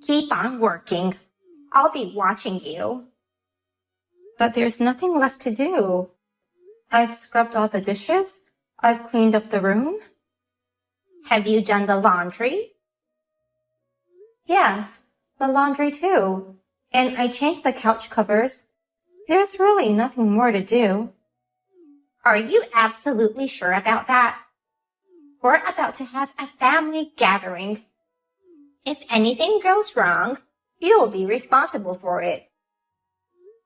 Keep on working. I'll be watching you. But there's nothing left to do. I've scrubbed all the dishes. I've cleaned up the room. Have you done the laundry? Yes, the laundry too. And I changed the couch covers. There's really nothing more to do. Are you absolutely sure about that? We're about to have a family gathering. If anything goes wrong, you'll be responsible for it.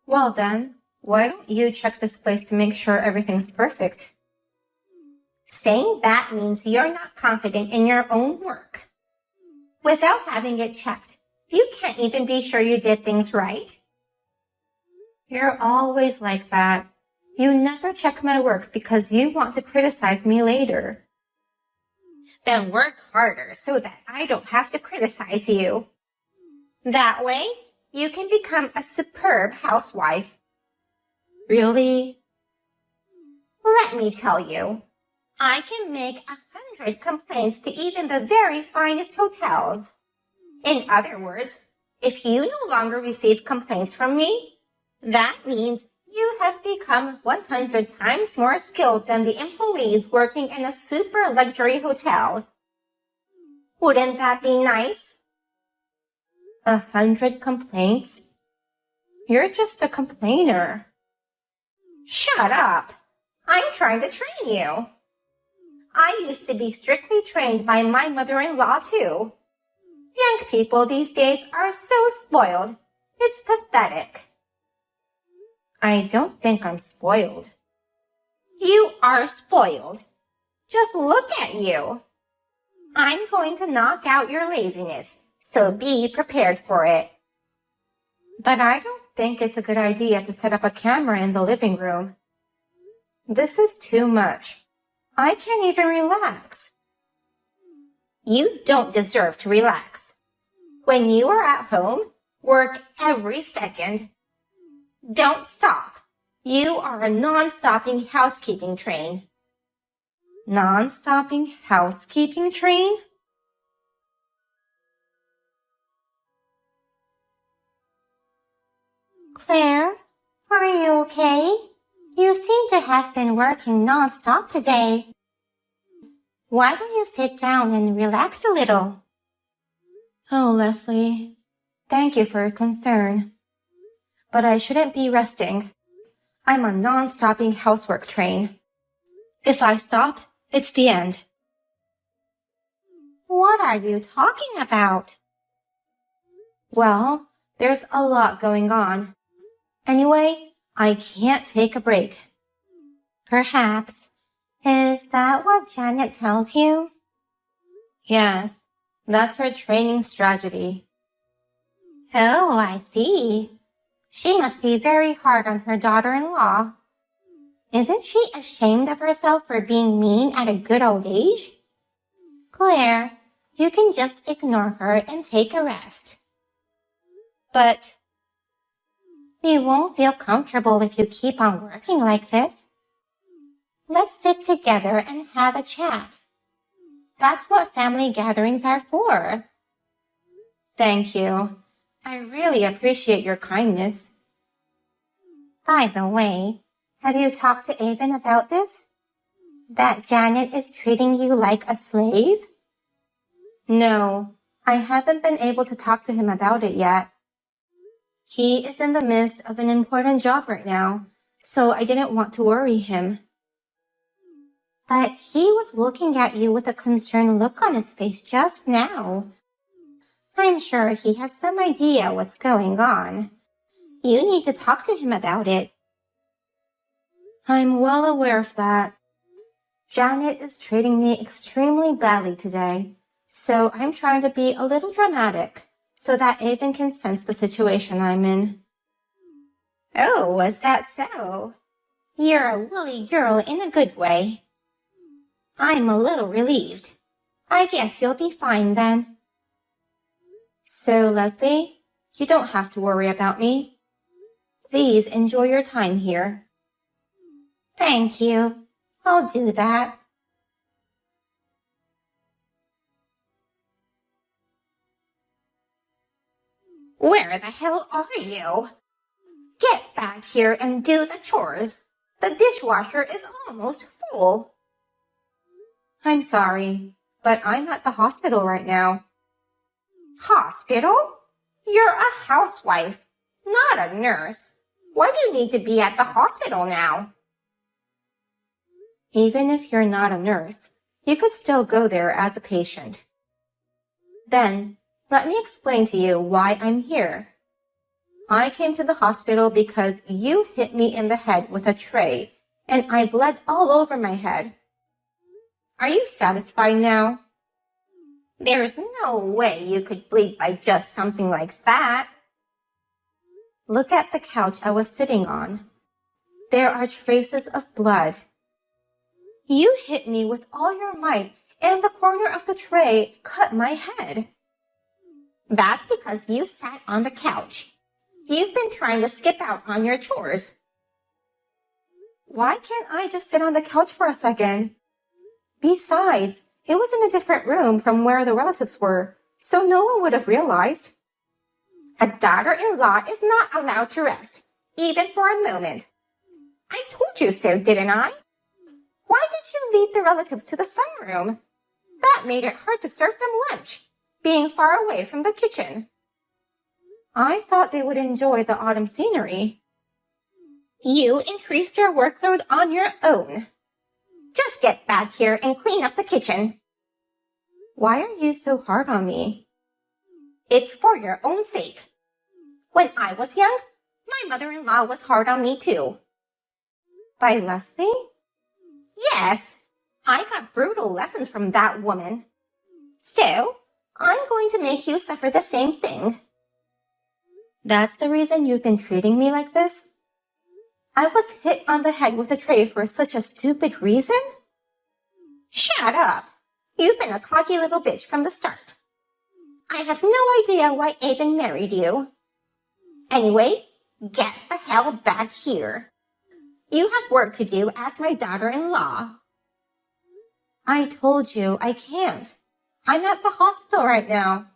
Well then, why don't you check this place to make sure everything's perfect? Saying that means you're not confident in your own work. Without having it checked, you can't even be sure you did things right. You're always like that. You never check my work because you want to criticize me later. Then work harder so that I don't have to criticize you. That way, you can become a superb housewife. Really? Let me tell you, I can make 100 complaints to even the very finest hotels. In other words, if you no longer receive complaints from me, that means you have become 100 times more skilled than the employees working in a super luxury hotel. Wouldn't that be nice? 100 complaints? You're just a complainer. Shut up! I'm trying to train you. I used to be strictly trained by my mother-in-law too. Young people these days are so spoiled. It's pathetic. I don't think I'm spoiled. You are spoiled. Just look at you. I'm going to knock out your laziness, so be prepared for it. But I don't think it's a good idea to set up a camera in the living room. This is too much. I can't even relax. You don't deserve to relax. When you are at home, work every second. Don't stop. You are a non-stopping housekeeping train. Non-stopping housekeeping train? Claire, are you okay? You seem to have been working non-stop today. Why don't you sit down and relax a little? Oh, Leslie, thank you for your concern. But I shouldn't be resting. I'm a non-stopping housework train. If I stop, it's the end. What are you talking about? Well, there's a lot going on. Anyway, I can't take a break. Perhaps. Is that what Janet tells you? Yes, that's her training strategy. Oh, I see. She must be very hard on her daughter-in-law. Isn't she ashamed of herself for being mean at a good old age? Claire, you can just ignore her and take a rest. But you won't feel comfortable if you keep on working like this. Let's sit together and have a chat. That's what family gatherings are for. Thank you. I really appreciate your kindness. By the way, have you talked to Avon about this? That Janet is treating you like a slave? No, I haven't been able to talk to him about it yet. He is in the midst of an important job right now, so I didn't want to worry him. But he was looking at you with a concerned look on his face just now. I'm sure he has some idea what's going on. You need to talk to him about it. I'm well aware of that. Janet is treating me extremely badly today, so I'm trying to be a little dramatic so that Avon can sense the situation I'm in. Oh, was that so? You're a woolly girl in a good way. I'm a little relieved. I guess you'll be fine then. So, Leslie, you don't have to worry about me. Please enjoy your time here. Thank you. I'll do that. Where the hell are you? Get back here and do the chores. The dishwasher is almost full. I'm sorry, but I'm at the hospital right now. Hospital? You're a housewife, not a nurse. Why do you need to be at the hospital now? Even if you're not a nurse, you could still go there as a patient. Then, let me explain to you why I'm here. I came to the hospital because you hit me in the head with a tray, and I bled all over my head. Are you satisfied now? There's no way you could bleed by just something like that. Look at the couch I was sitting on. There are traces of blood. You hit me with all your might, and the corner of the tray cut my head. That's because you sat on the couch. You've been trying to skip out on your chores. Why can't I just sit on the couch for a second? Besides, it was in a different room from where the relatives were, so no one would have realized. A daughter-in-law is not allowed to rest, even for a moment. I told you so, didn't I? Why did you lead the relatives to the sunroom? That made it hard to serve them lunch, being far away from the kitchen. I thought they would enjoy the autumn scenery. You increased your workload on your own. Just get back here and clean up the kitchen. Why are you so hard on me? It's for your own sake. When I was young, my mother-in-law was hard on me too. By Leslie? Yes, I got brutal lessons from that woman. So, I'm going to make you suffer the same thing. That's the reason you've been treating me like this? I was hit on the head with a tray for such a stupid reason? Shut up! You've been a cocky little bitch from the start. I have no idea why Avon married you. Anyway, get the hell back here. You have work to do as my daughter-in-law. I told you I can't. I'm at the hospital right now.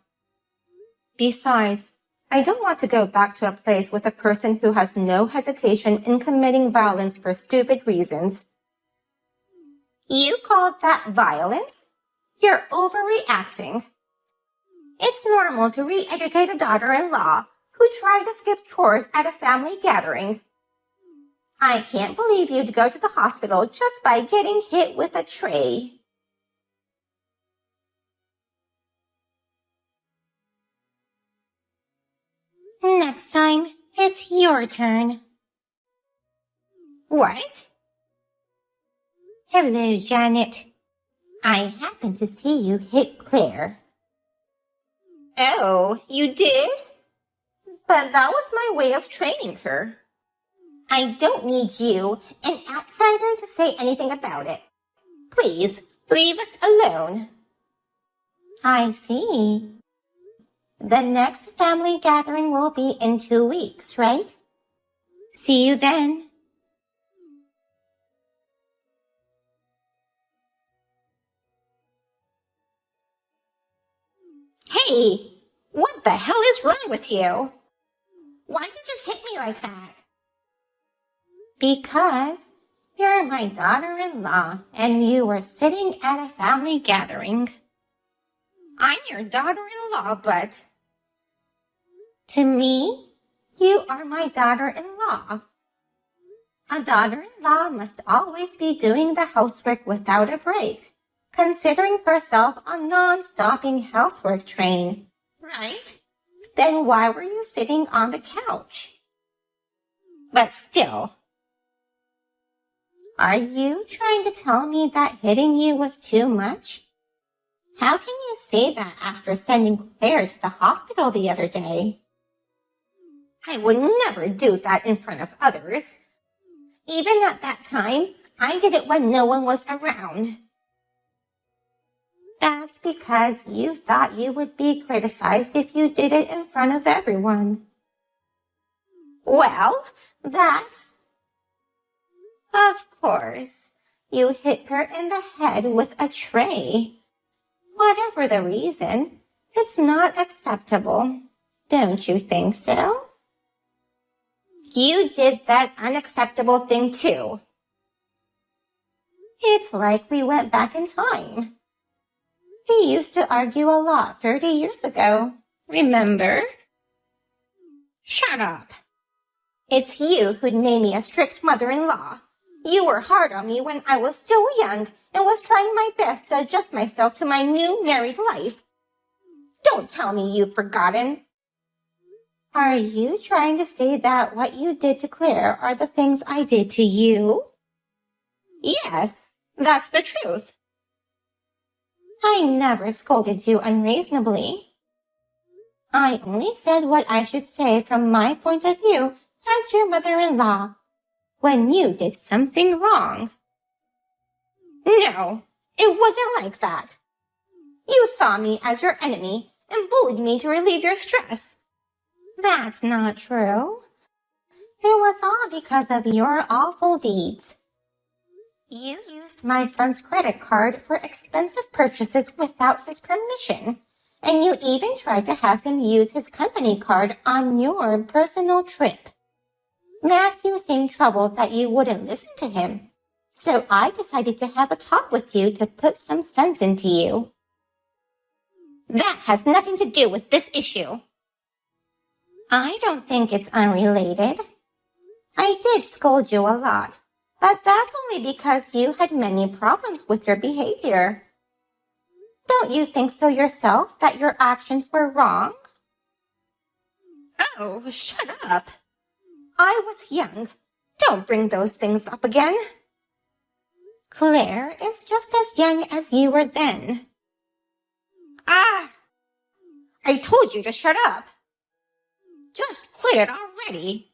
Besides, I don't want to go back to a place with a person who has no hesitation in committing violence for stupid reasons. You called that violence? You're overreacting. It's normal to re-educate a daughter-in-law who tried to skip chores at a family gathering. I can't believe you'd go to the hospital just by getting hit with a tray. Next time, it's your turn. What? Hello, Janet. I happened to see you hit Claire. Oh, you did? But that was my way of training her. I don't need you, an outsider, to say anything about it. Please, leave us alone. I see. The next family gathering will be in 2 weeks, right? See you then. Hey, what the hell is wrong with you? Why did you hit me like that? Because you're my daughter-in-law and you were sitting at a family gathering. I'm your daughter-in-law, but... To me, you are my daughter-in-law. A daughter-in-law must always be doing the housework without a break, considering herself a non-stopping housework train, right? Then why were you sitting on the couch? But still... Are you trying to tell me that hitting you was too much? How can you say that after sending Claire to the hospital the other day? I would never do that in front of others. Even at that time, I did it when no one was around. That's because you thought you would be criticized if you did it in front of everyone. Well, that's... Of course, you hit her in the head with a tray. Whatever the reason, it's not acceptable. Don't you think so? You did that unacceptable thing too. It's like we went back in time. We used to argue a lot 30 years ago, remember? Shut up. It's you who'd made me a strict mother-in-law. You were hard on me when I was still young and was trying my best to adjust myself to my new married life. Don't tell me you've forgotten. Are you trying to say that what you did to Claire are the things I did to you? Yes, that's the truth. I never scolded you unreasonably. I only said what I should say from my point of view as your mother-in-law when you did something wrong. No, it wasn't like that. You saw me as your enemy and bullied me to relieve your stress. That's not true. It was all because of your awful deeds. You used my son's credit card for expensive purchases without his permission, and you even tried to have him use his company card on your personal trip. Matthew seemed troubled that you wouldn't listen to him, so I decided to have a talk with you to put some sense into you. That has nothing to do with this issue. I don't think it's unrelated. I did scold you a lot, but that's only because you had many problems with your behavior. Don't you think so yourself that your actions were wrong? Oh, shut up. I was young. Don't bring those things up again. Claire is just as young as you were then. Ah! I told you to shut up. Just quit it already.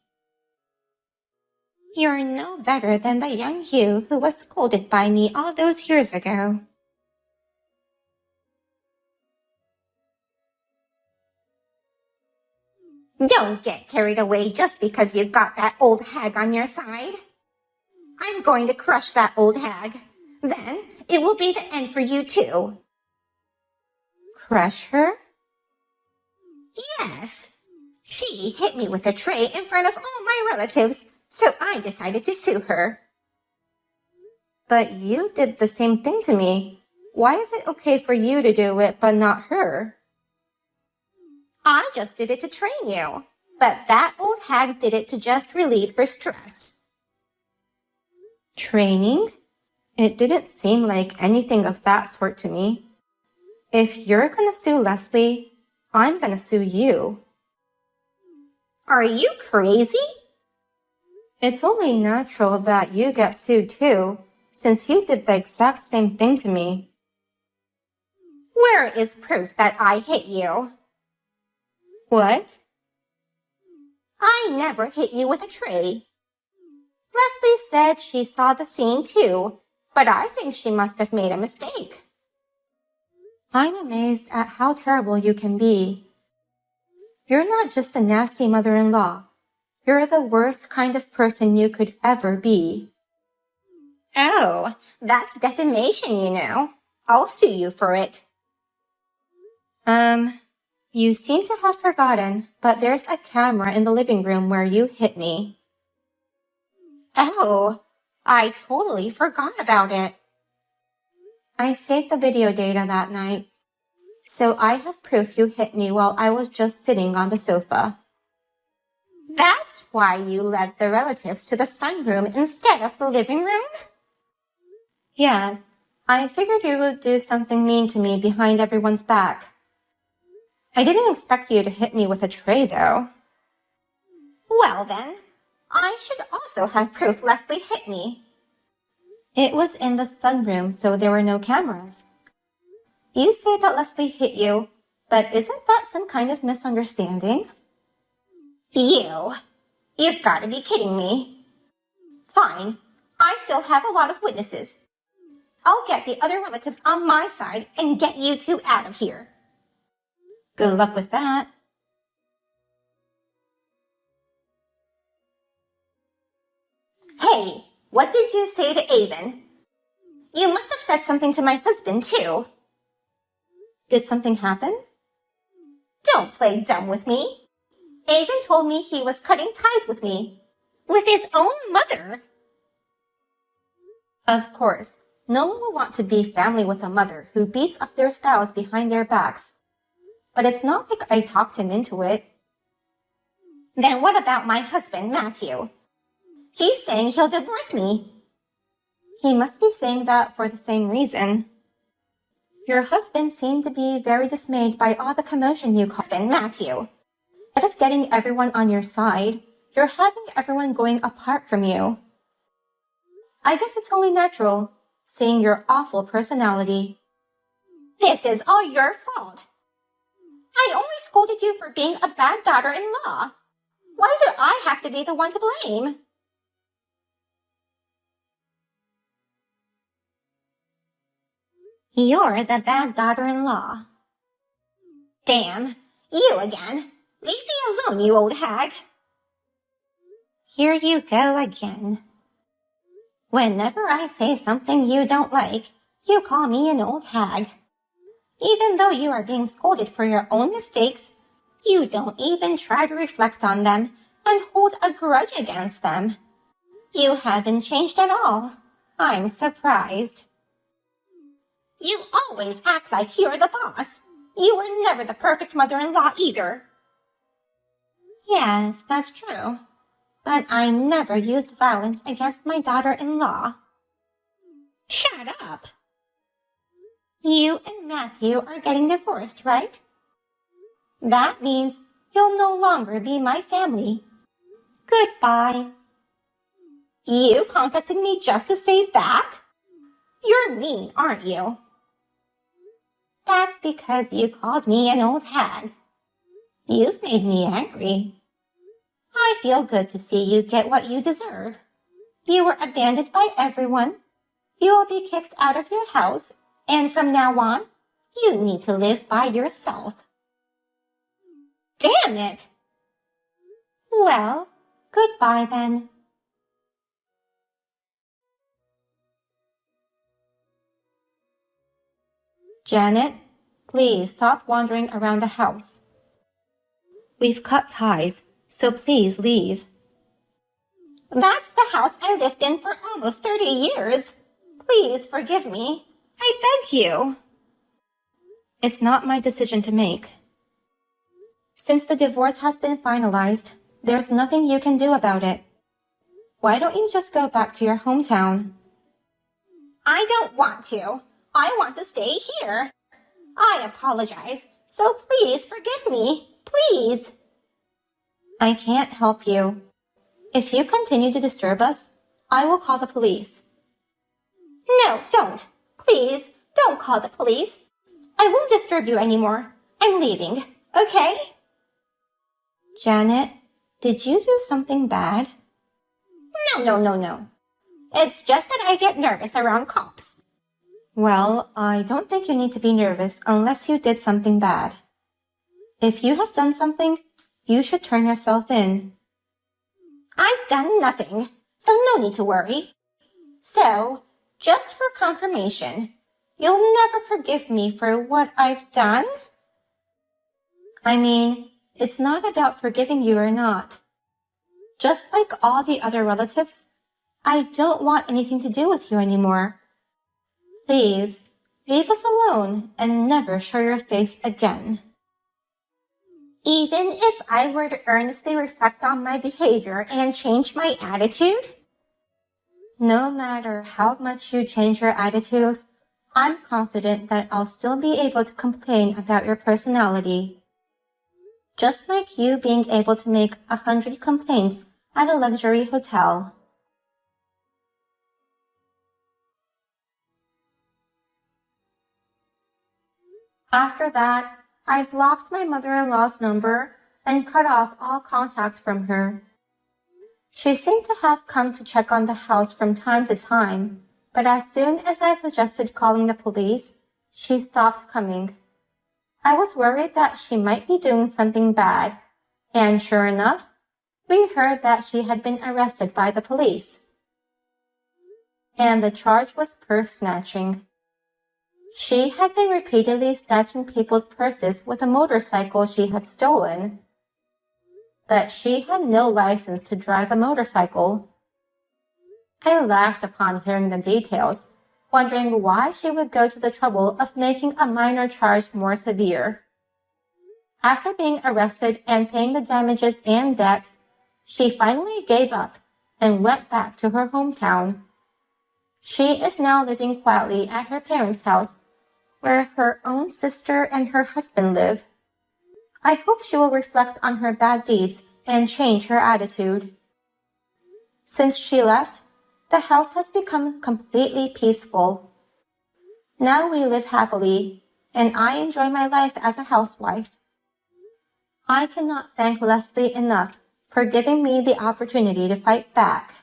You're no better than the young Hugh who was scolded by me all those years ago. Don't get carried away just because you've got that old hag on your side. I'm going to crush that old hag. Then it will be the end for you too. Crush her? Yes. She hit me with a tray in front of all my relatives, so I decided to sue her. But you did the same thing to me. Why is it okay for you to do it but not her? I just did it to train you, but that old hag did it to just relieve her stress. Training? It didn't seem like anything of that sort to me. If you're gonna sue Leslie, I'm gonna sue you. Are you crazy? It's only natural that you get sued too, since you did the exact same thing to me. Where is proof that I hit you? What? I never hit you with a tray. Leslie said she saw the scene too, but I think she must have made a mistake. I'm amazed at how terrible you can be. You're not just a nasty mother-in-law. You're the worst kind of person you could ever be. Oh, that's defamation, you know. I'll sue you for it. You seem to have forgotten, but there's a camera in the living room where you hit me. Oh, I totally forgot about it. I saved the video data that night, so I have proof you hit me while I was just sitting on the sofa. That's why you led the relatives to the sunroom instead of the living room? Yes, I figured you would do something mean to me behind everyone's back. I didn't expect you to hit me with a tray, though. Well then, I should also have proof Leslie hit me. It was in the sunroom, so there were no cameras. You say that Leslie hit you, but isn't that some kind of misunderstanding? You've got to be kidding me. Fine, I still have a lot of witnesses. I'll get the other relatives on my side and get you two out of here. Good luck with that. Hey, what did you say to Avon? You must have said something to my husband, too. Did something happen? Don't play dumb with me. Avon told me he was cutting ties with me. With his own mother. Of course, no one will want to be family with a mother who beats up their spouse behind their backs. But it's not like I talked him into it. Then what about my husband, Matthew? He's saying he'll divorce me. He must be saying that for the same reason. Your husband seemed to be very dismayed by all the commotion you caused, Matthew. Instead of getting everyone on your side, you're having everyone going apart from you. I guess it's only natural, seeing your awful personality. This is all your fault. I only scolded you for being a bad daughter-in-law. Why do I have to be the one to blame? You're the bad daughter-in-law. Damn, you again. Leave me alone, you old hag. Here you go again. Whenever I say something you don't like, you call me an old hag. Even though you are being scolded for your own mistakes, you don't even try to reflect on them and hold a grudge against them. You haven't changed at all. I'm surprised. You always act like you're the boss. You were never the perfect mother-in-law either. Yes, that's true. But I never used violence against my daughter-in-law. Shut up. You and Matthew are getting divorced, right? That means you'll no longer be my family. Goodbye. You contacted me just to say that? You're mean, aren't you? That's because you called me an old hag. You've made me angry. I feel good to see you get what you deserve. You were abandoned by everyone. You will be kicked out of your house, and from now on, you need to live by yourself. Damn it! Well, goodbye then. Janet, please stop wandering around the house. We've cut ties, so please leave. That's the house I lived in for almost 30 years. Please forgive me. I beg you. It's not my decision to make. Since the divorce has been finalized, there's nothing you can do about it. Why don't you just go back to your hometown? I don't want to. I want to stay here. I apologize, so please forgive me. Please. I can't help you. If you continue to disturb us, I will call the police. No, don't. Please, don't call the police. I won't disturb you anymore. I'm leaving, okay? Janet, did you do something bad? No. It's just that I get nervous around cops. Well, I don't think you need to be nervous unless you did something bad. If you have done something, you should turn yourself in. I've done nothing, so no need to worry. So, just for confirmation, you'll never forgive me for what I've done? I mean, it's not about forgiving you or not. Just like all the other relatives, I don't want anything to do with you anymore. Please, leave us alone and never show your face again. Even if I were to earnestly reflect on my behavior and change my attitude? No matter how much you change your attitude, I'm confident that I'll still be able to complain about your personality. Just like you being able to make 100 complaints at a luxury hotel. After that, I blocked my mother-in-law's number and cut off all contact from her. She seemed to have come to check on the house from time to time, but as soon as I suggested calling the police, she stopped coming. I was worried that she might be doing something bad, and sure enough, we heard that she had been arrested by the police. And the charge was purse snatching. She had been repeatedly snatching people's purses with a motorcycle she had stolen. that she had no license to drive a motorcycle. I laughed upon hearing the details, wondering why she would go to the trouble of making a minor charge more severe. After being arrested and paying the damages and debts, she finally gave up and went back to her hometown. She is now living quietly at her parents' house, where her own sister and her husband live. I hope she will reflect on her bad deeds and change her attitude. Since she left, the house has become completely peaceful. Now we live happily, and I enjoy my life as a housewife. I cannot thank Leslie enough for giving me the opportunity to fight back.